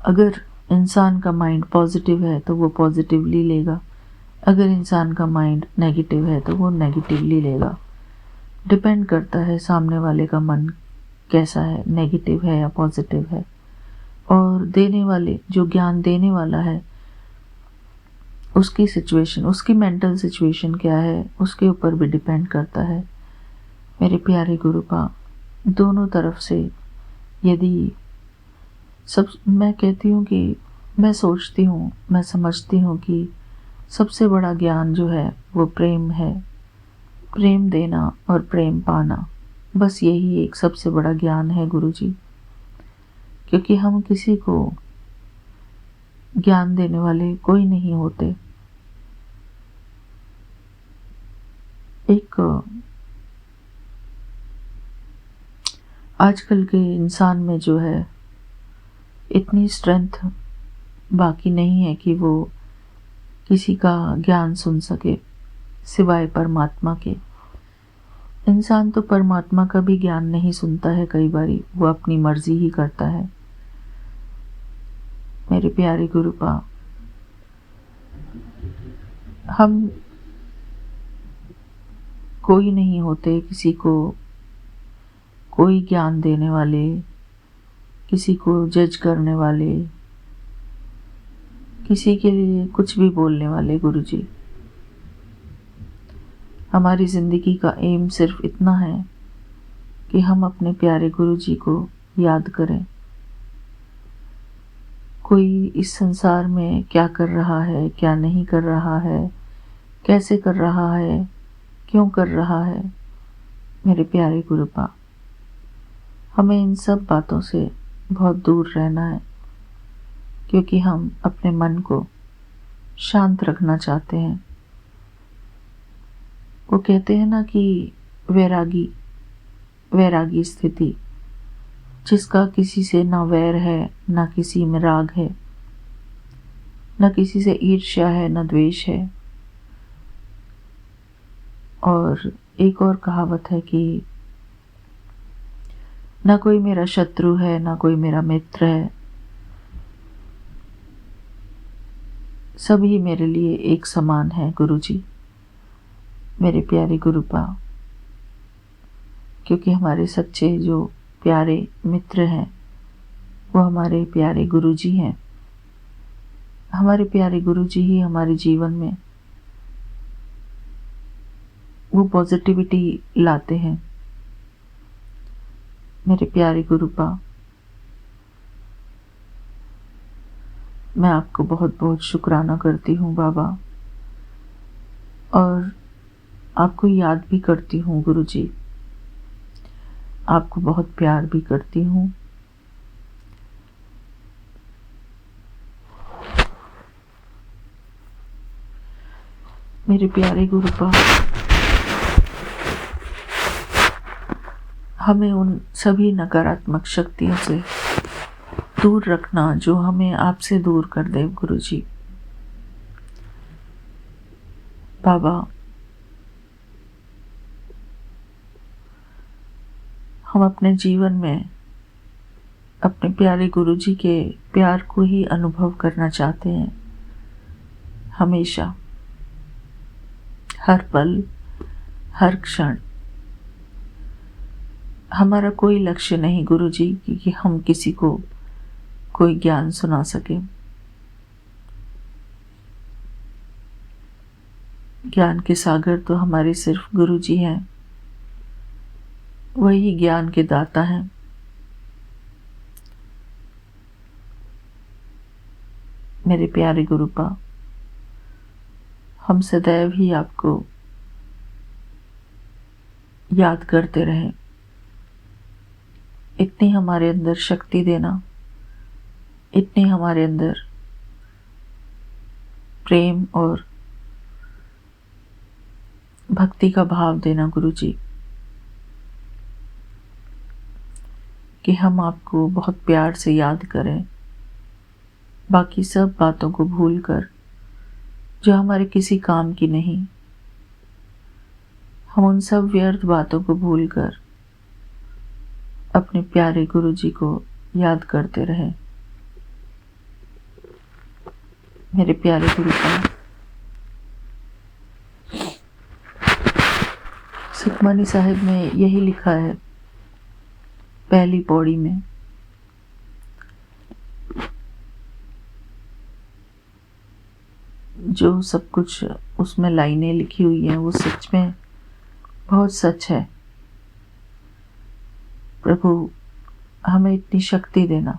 Speaker 3: अगर इंसान का माइंड पॉजिटिव है तो वो पॉजिटिवली लेगा, अगर इंसान का माइंड नेगेटिव है तो वो नेगेटिवली लेगा। डिपेंड करता है सामने वाले का मन कैसा है, नेगेटिव है या पॉजिटिव है, और देने वाले, जो ज्ञान देने वाला है, उसकी सिचुएशन, उसकी मेंटल सिचुएशन क्या है, उसके ऊपर भी डिपेंड करता है। मेरे प्यारे गुरुपा, दोनों तरफ से यदि सब, मैं कहती हूँ कि मैं सोचती हूँ, मैं समझती हूँ कि सबसे बड़ा ज्ञान जो है वो प्रेम है। प्रेम देना और प्रेम पाना, बस यही एक सबसे बड़ा ज्ञान है गुरुजी। क्योंकि हम किसी को ज्ञान देने वाले कोई नहीं होते। एक आजकल के इंसान में जो है इतनी स्ट्रेंथ बाकी नहीं है कि वो किसी का ज्ञान सुन सके सिवाय परमात्मा के। इंसान तो परमात्मा का भी ज्ञान नहीं सुनता है, कई बारी वो अपनी मर्जी ही करता है। मेरे प्यारे गुरुपा, हम कोई नहीं होते किसी को कोई ज्ञान देने वाले, किसी को जज करने वाले, किसी के लिए कुछ भी बोलने वाले गुरुजी। हमारी ज़िंदगी का एम सिर्फ इतना है कि हम अपने प्यारे गुरुजी को याद करें। कोई इस संसार में क्या कर रहा है, क्या नहीं कर रहा है, कैसे कर रहा है, क्यों कर रहा है, मेरे प्यारे गुरुपा, हमें इन सब बातों से बहुत दूर रहना है, क्योंकि हम अपने मन को शांत रखना चाहते हैं। वो कहते हैं ना कि वैरागी, वैरागी स्थिति, जिसका किसी से ना वैर है, ना किसी में राग है, ना किसी से ईर्ष्या है, ना द्वेष है। और एक और कहावत है कि ना कोई मेरा शत्रु है, ना कोई मेरा मित्र है, सभी मेरे लिए एक समान है गुरुजी। मेरे प्यारे गुरुपा, क्योंकि हमारे सच्चे जो प्यारे मित्र हैं वो हमारे प्यारे गुरुजी हैं। हमारे प्यारे गुरुजी ही हमारे जीवन में वो पॉजिटिविटी लाते हैं। मेरे प्यारे गुरुपा, मैं आपको बहुत बहुत शुक्राना करती हूँ बाबा, और आपको याद भी करती हूँ गुरुजी, आपको बहुत प्यार भी करती हूँ। मेरे प्यारे गुरुपा, हमें उन सभी नकारात्मक शक्तियों से दूर रखना जो हमें आपसे दूर कर दे गुरुजी। बाबा, हम अपने जीवन में अपने प्यारे गुरुजी के प्यार को ही अनुभव करना चाहते हैं, हमेशा, हर पल, हर क्षण। हमारा कोई लक्ष्य नहीं गुरुजी कि हम किसी को कोई ज्ञान सुना सके। ज्ञान के सागर तो हमारे सिर्फ गुरु जी हैं, वही ज्ञान के दाता हैं। मेरे प्यारे गुरुपा, हम सदैव ही आपको याद करते रहें। इतनी हमारे अंदर शक्ति देना, इतनी हमारे अंदर प्रेम और भक्ति का भाव देना गुरु जी, कि हम आपको बहुत प्यार से याद करें, बाकी सब बातों को भूलकर जो हमारे किसी काम की नहीं, हम उन सब व्यर्थ बातों को भूलकर अपने प्यारे गुरु जी को याद करते रहें। मेरे प्यारे गुरुपा, सुखमनी साहिब में यही लिखा है पहली पौड़ी में, जो सब कुछ उसमें लाइनें लिखी हुई हैं वो सच में बहुत सच है। प्रभु, हमें इतनी शक्ति देना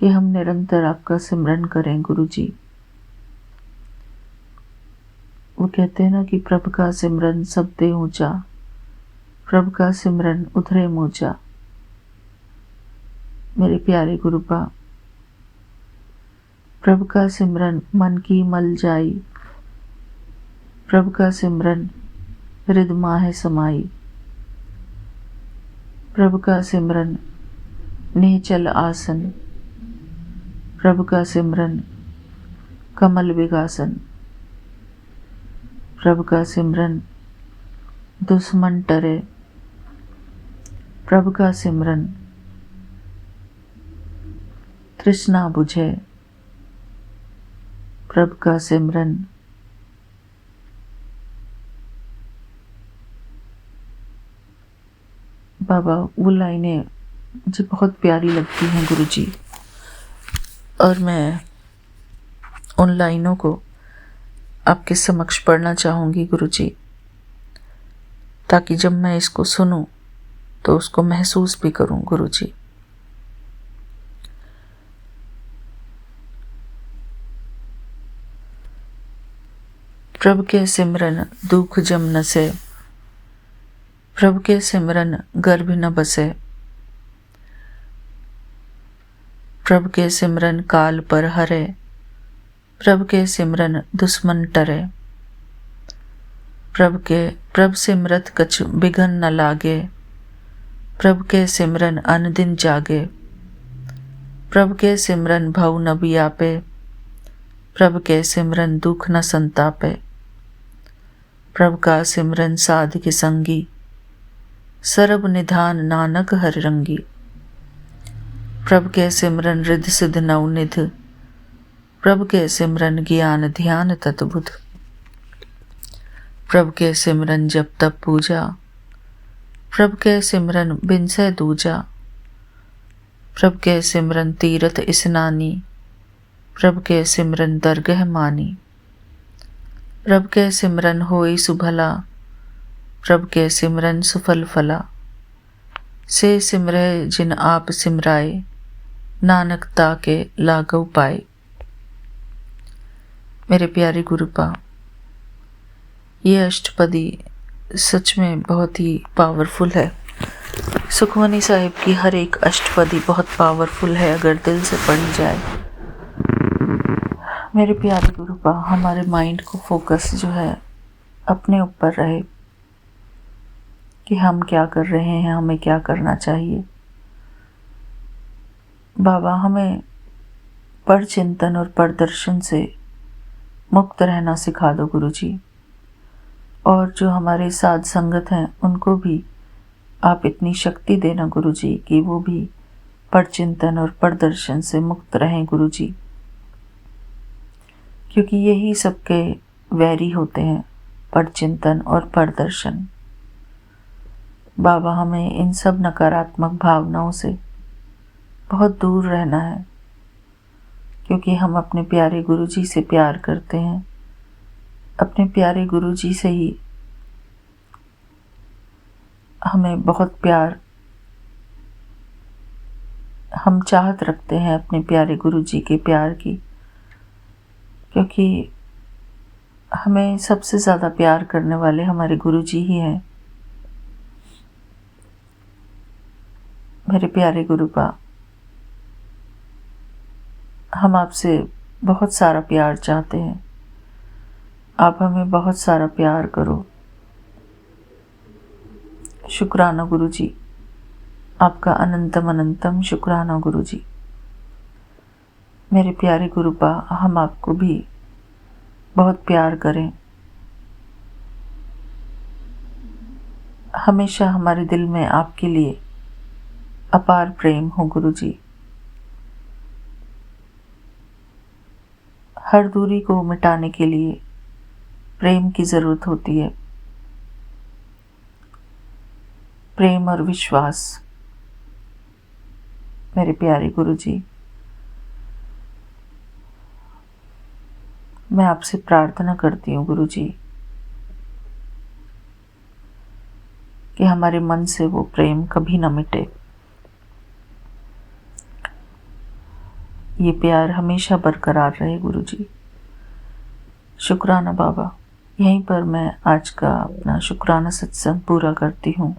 Speaker 3: कि हम निरंतर आपका सिमरन करें गुरु जी। वो कहते हैं ना कि प्रभु का सिमरन सबसे ऊंचा, प्रभु का सिमरन उधरे मूचा। मेरे प्यारे गुरुपा, प्रभु का सिमरन मन की मल जाई, प्रभु का सिमरन हृदय माहे समाई, प्रभु का सिमरन नेचल आसन, प्रभु का सिमरन कमल विगासन, प्रभु का सिमरन दुश्मन टरे, प्रभु का सिमरन तृष्णा बुझे, प्रभु का सिमरन बाबा, वो लाइनें मुझे बहुत प्यारी लगती हैं गुरु जी, और मैं उन लाइनों को आपके समक्ष पढ़ना चाहूँगी गुरु जी, ताकि जब मैं इसको सुनूं तो उसको महसूस भी करूं गुरु जी। प्रभु के सिमरन दुख जम न से, प्रभु के सिमरन गर्भ न बसे, प्रभु के सिमरन काल पर हरे, प्रभु के सिमरन दुश्मन टरे, प्रभु सिमरत कछु बिघन न लागे, प्रभु के सिमरन अन दिन जागे, प्रभु के सिमरन भव न बियापे, प्रभु के सिमरन दुख न संतापे, प्रभु का सिमरन साध के संगी, सरब निधान नानक हर रंगी, प्रभु के सिमरन रिद्धि सिद्ध नवनिध, प्रभु के सिमरन ज्ञान ध्यान तत्बुध, प्रभु के सिमरन जप तप पूजा, प्रभु के सिमरन बिनसे दूजा, प्रभु के सिमरन तीरथ स्नानी, प्रभु के सिमरन दरगह मानी, प्रभु के सिमरन होई सुभला, प्रभु के सिमरन सुफल फला, से सिमरे जिन आप सिमराए, नानक ताके लागव पाए। मेरे प्यारे गुरुपा, ये अष्टपदी सच में बहुत ही पावरफुल है। सुखमनी साहिब की हर एक अष्टपदी बहुत पावरफुल है अगर दिल से पढ़ी जाए। मेरे प्यारे गुरुपा, हमारे माइंड को फोकस जो है अपने ऊपर रहे कि हम क्या कर रहे हैं, हमें क्या करना चाहिए। बाबा, हमें पर चिंतन और पर दर्शन से मुक्त रहना सिखा दो गुरु जी, और जो हमारे साथ संगत हैं उनको भी आप इतनी शक्ति देना गुरु जी कि वो भी पर चिंतन और पर दर्शन से मुक्त रहें गुरु जी, क्योंकि यही सबके वैरी होते हैं, पर चिंतन और पर दर्शन। बाबा, हमें इन सब नकारात्मक भावनाओं से बहुत दूर रहना है, क्योंकि हम अपने प्यारे गुरु जी से प्यार करते हैं, अपने प्यारे गुरु जी से ही हमें बहुत प्यार, हम चाहत रखते हैं अपने प्यारे गुरु जी के प्यार की, क्योंकि हमें सबसे ज़्यादा प्यार करने वाले हमारे गुरु जी ही हैं। मेरे प्यारे गुरुपा, हम आपसे बहुत सारा प्यार चाहते हैं। आप हमें बहुत सारा प्यार करो। शुक्राना गुरु जी, आपका अनंतम अनंतम शुक्राना गुरु जी। मेरे प्यारे गुरुपा, हम आपको भी बहुत प्यार करें। हमेशा हमारे दिल में आपके लिए अपार प्रेम हो गुरु जी। हर दूरी को मिटाने के लिए प्रेम की ज़रूरत होती है, प्रेम और विश्वास। मेरे प्यारे गुरु जी, मैं आपसे प्रार्थना करती हूँ गुरु जी कि हमारे मन से वो प्रेम कभी न मिटे, ये प्यार हमेशा बरकरार रहे गुरु जी। शुक्राना बाबा। यहीं पर मैं आज का अपना शुक्राना सत्संग पूरा करती हूँ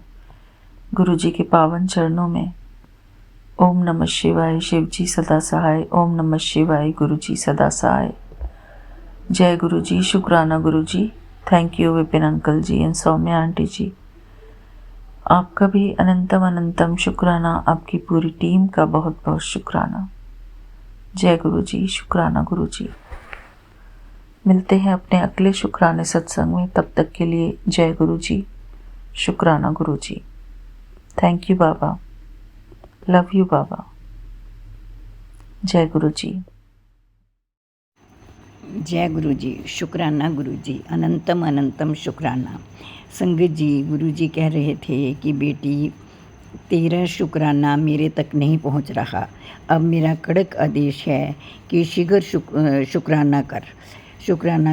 Speaker 3: गुरु जी के पावन चरणों में। ओम नमः शिवाय, शिव जी सदा सहाय। ओम नमः शिवाय, गुरु जी सदा सहाय। जय गुरु जी। शुक्राना Guru ji. Thank you Vipin uncle ji and Saumya aunty ji. आपका भी अनंतम अनंतम शुक्राना, आपकी पूरी टीम का बहुत बहुत शुक्राना। जय गुरु जी। शुक्राना गुरु जी। मिलते हैं अपने अगले शुक्राने सत्संग में, तब तक के लिए जय गुरु जी। शुक्राना Guru ji. Thank you Baba. Love you Baba. जय गुरु जी।
Speaker 4: जय गुरु जी। शुक्राना गुरु जी। अनंतम अनंतम शुक्राना। संगत जी, गुरु जी कह रहे थे कि बेटी तेरा शुक्राना मेरे तक नहीं पहुंच रहा। अब मेरा कड़क आदेश है कि शीघ्र शुक्राना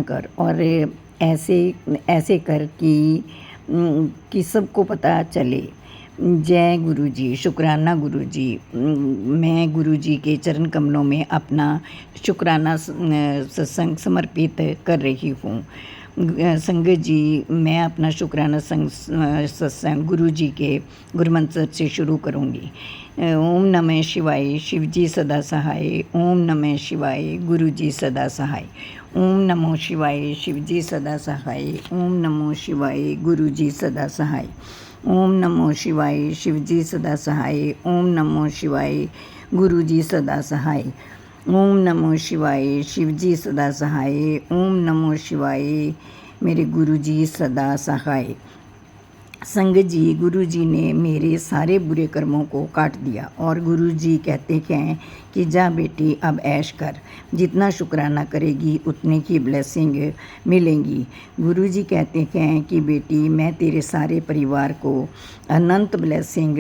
Speaker 4: कर और ऐसे कर कि सबको पता चले। जय गुरु जी। शुक्राना गुरु जी। मैं गुरु जी के चरण कमलों में अपना शुक्राना सत्संग समर्पित कर रही हूँ। संगत जी, मैं अपना शुक्राना सत्संग गुरु जी के गुरुमंत्र से शुरू करूँगी। ओम नमः शिवाय, शिव जी सदा सहाय। ओम नमः शिवाय, गुरु जी सदा सहाय। ओम नमो शिवाय, शिव जी सदा सहाय। ओम नमो शिवाय, गुरु जी सदा सहाय। ओम नमो शिवाय, शिव जी सदा सहाय। ओम नमो शिवाय, गुरु जी सदा सहाय। ओम नमो शिवाय, शिव जी सदा सहाय। ओम नमो शिवाय, मेरे गुरु जी सदा सहाय। संगत जी, गुरु जी ने मेरे सारे बुरे कर्मों को काट दिया और गुरु जी कहते हैं कि जा बेटी अब ऐश कर, जितना शुक्राना करेगी उतने की ब्लेसिंग मिलेंगी। गुरु जी कहते हैं कि बेटी मैं तेरे सारे परिवार को अनंत ब्लेसिंग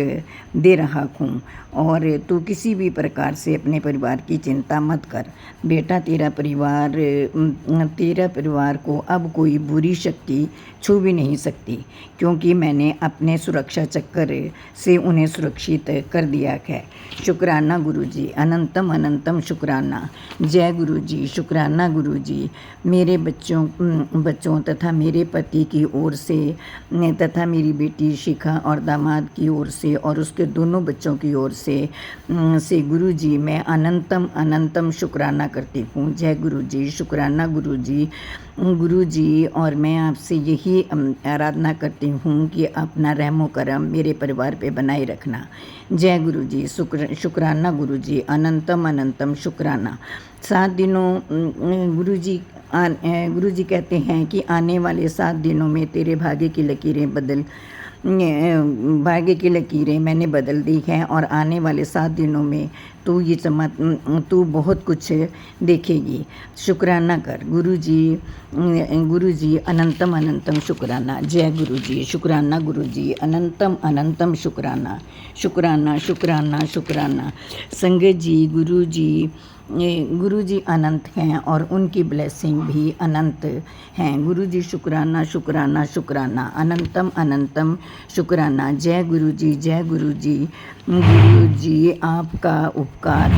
Speaker 4: दे रहा हूँ और तू किसी भी प्रकार से अपने परिवार की चिंता मत कर। बेटा तेरा परिवार को अब कोई बुरी शक्ति छू भी नहीं सकती, क्योंकि मैंने अपने सुरक्षा चक्कर से उन्हें सुरक्षित कर दिया है। शुक्राना गुरु जी। अनंतम अनंतम शुक्राना। जय गुरु जी। शुक्राना गुरु जी। मेरे बच्चों तथा मेरे पति की ओर से तथा मेरी बेटी शिखा और दामाद की ओर से और उसके दोनों बच्चों की ओर से गुरु जी मैं अनंतम अनंतम शुक्राना करती हूँ। जय गुरु जी। शुक्राना गुरु जी। और मैं आपसे यही आराधना करती हूँ कि अपना रहमो करम मेरे परिवार पे बनाए रखना। जय गुरु जी। शुक्राना गुरु जी। अनंतम अनंतम शुक्राना। 7 दिनों गुरु जी कहते हैं कि आने वाले 7 दिनों में तेरे भाग्य की लकीरें मैंने बदल दी हैं और आने वाले 7 दिनों में तू बहुत कुछ देखेगी। शुक्राना कर गुरु जी अनंतम अनंतम शुक्राना। जय गुरु जी। शुक्राना गुरु जी अनंतम अनंतम शुक्राना। शुक्राना शुक्राना शुक्राना। संगत जी गुरु जी अनंत हैं और उनकी ब्लेसिंग भी अनंत हैं। गुरु जी शुक्राना शुक्राना शुक्राना। अनंतम अनंतम शुक्राना। जय गुरु जी। जय गुरु जी। गुरु जी आपका उपकार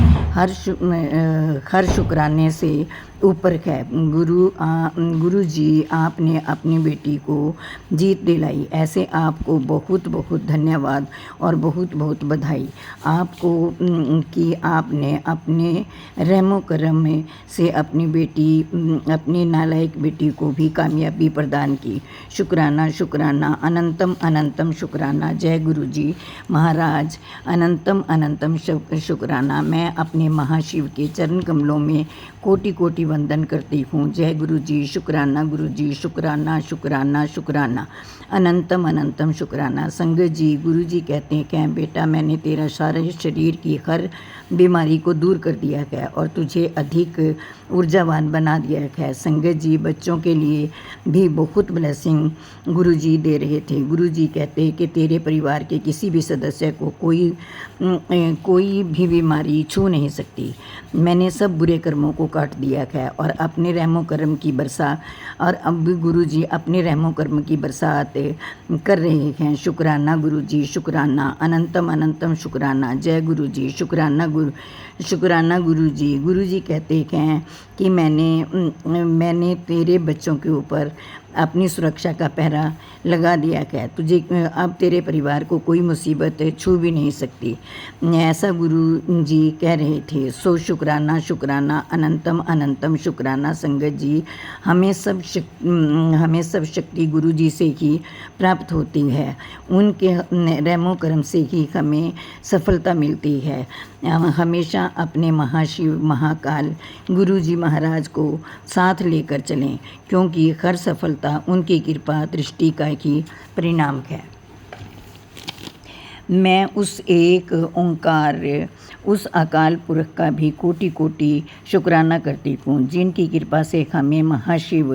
Speaker 4: हर शुक्राने से ऊपर है। गुरु जी आपने अपनी बेटी को जीत दिलाई। ऐसे आपको बहुत बहुत धन्यवाद और बहुत बहुत बधाई आपको कि आपने अपने रहमो करम से अपनी नालायक बेटी को भी कामयाबी प्रदान की। शुक्राना शुक्राना। अनंतम अनंतम शुक्राना। जय गुरु जी महाराज। अनंतम अनंतम शुक्राना। मैं अपने महाशिव के चरण कमलों में कोटि कोटि वंदन करती हूँ। जय गुरु जी। शुक्राना गुरु जी। शुक्राना शुक्राना शुक्राना। अनंतम अनंतम शुक्राना। संगत जी गुरु जी कहते हैं बेटा मैंने तेरा सारे शरीर की हर बीमारी को दूर कर दिया है और तुझे अधिक ऊर्जावान बना दिया है। संगत जी बच्चों के लिए भी बहुत ब्लेसिंग गुरु जी दे रहे थे। गुरु जी कहते हैं कि तेरे परिवार के किसी भी सदस्य को कोई भी बीमारी छू नहीं सकती। मैंने सब बुरे कर्मों को काट दिया है और अपने रहमो कर्म की बरसात और अब भी गुरु जी अपने रहमो कर्म की बरसात कर रहे हैं। शुक्राना गुरु जी। शुक्राना। अनंतम अनंतम शुक्राना। जय गुरु जी। शुक्राना गुरु जी। गुरु जी कहते हैं कि मैंने तेरे बच्चों के ऊपर अपनी सुरक्षा का पहरा लगा दिया है। तुझे अब तेरे परिवार को कोई मुसीबत छू भी नहीं सकती। ऐसा गुरु जी कह रहे थे। सो शुक्राना शुक्राना। अनंतम अनंतम शुक्राना। संगत जी हमें सब शक्ति गुरु जी से ही प्राप्त होती है। उनके रहमो करम से ही हमें सफलता मिलती है। हमेशा अपने महाशिव महाकाल गुरु जी महाराज को साथ लेकर चलें क्योंकि हर सफलता उनकी कृपा दृष्टि का ही परिणाम है। मैं उस एक ओंकार उस अकाल पुरख का भी कोटि कोटि शुक्राना करती हूँ जिनकी कृपा से हमें महाशिव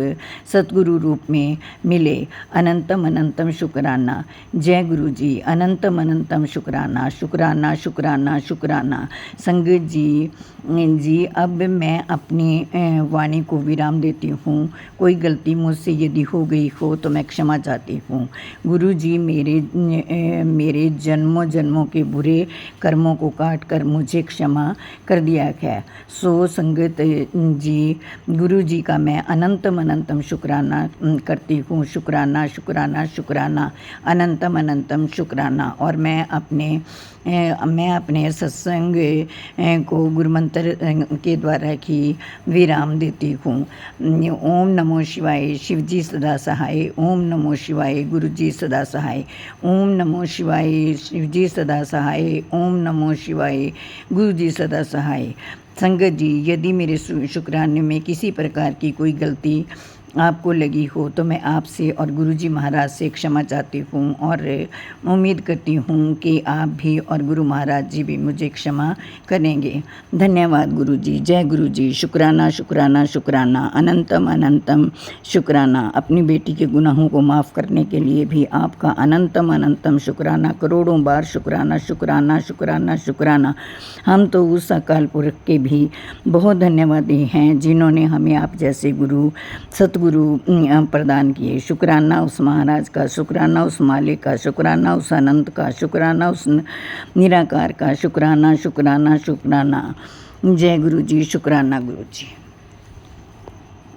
Speaker 4: सतगुरु रूप में मिले। अनंतम अनंतम शुक्राना। जय गुरु जी। अनंतम अनंतम शुक्राना। शुक्राना शुक्राना शुक्राना। संगत जी अब मैं अपनी वाणी को विराम देती हूँ। कोई गलती मुझसे यदि हो गई हो तो मैं क्षमा चाहती हूँ। गुरु जी मेरे जन्मों के बुरे कर्मों को काट कर मुझे क्षमा कर दिया है। सो संगत जी गुरु जी का मैं अनंतम अनंतम शुक्राना करती हूँ। शुक्राना शुक्राना शुक्राना। अनंतम अनंतम शुक्राना। और मैं अपने सत्संग को गुरुमंत्र के द्वारा ही विराम देती हूँ। ओम नमो शिवाय। शिव जी सदा सहाय। ओम नमो शिवाय। गुरु जी सदा सहाय। ओम नमो शिवाय। शिव जी सदा सहाय। ओम नमो शिवाय। गुरु जी सदा सहाय। संगत जी यदि मेरे शुक्राने में किसी प्रकार की कोई गलती आपको लगी हो तो मैं आपसे और गुरुजी महाराज से क्षमा चाहती हूँ और उम्मीद करती हूँ कि आप भी और गुरु महाराज जी भी मुझे क्षमा करेंगे। धन्यवाद गुरुजी। जय गुरुजी। शुक्राना शुक्राना शुक्राना। अनंतम अनंतम शुक्राना। अपनी बेटी के गुनाहों को माफ़ करने के लिए भी आपका अनंतम अनंतम शुक्राना। करोड़ों बार शुक्राना शुक्राना शुक्राना शुक्राना। हम तो उस अकाल पुरख के भी बहुत धन्यवादी हैं जिन्होंने हमें आप जैसे गुरु सतगुरु प्रदान किए। शुक्राना उस महाराज का, शुक्राना उस मालिक का, शुक्राना उस अनंत का, शुक्राना उस निराकार का। शुक्राना शुक्राना शुक्राना। जय गुरु जी। शुक्राना गुरु जी।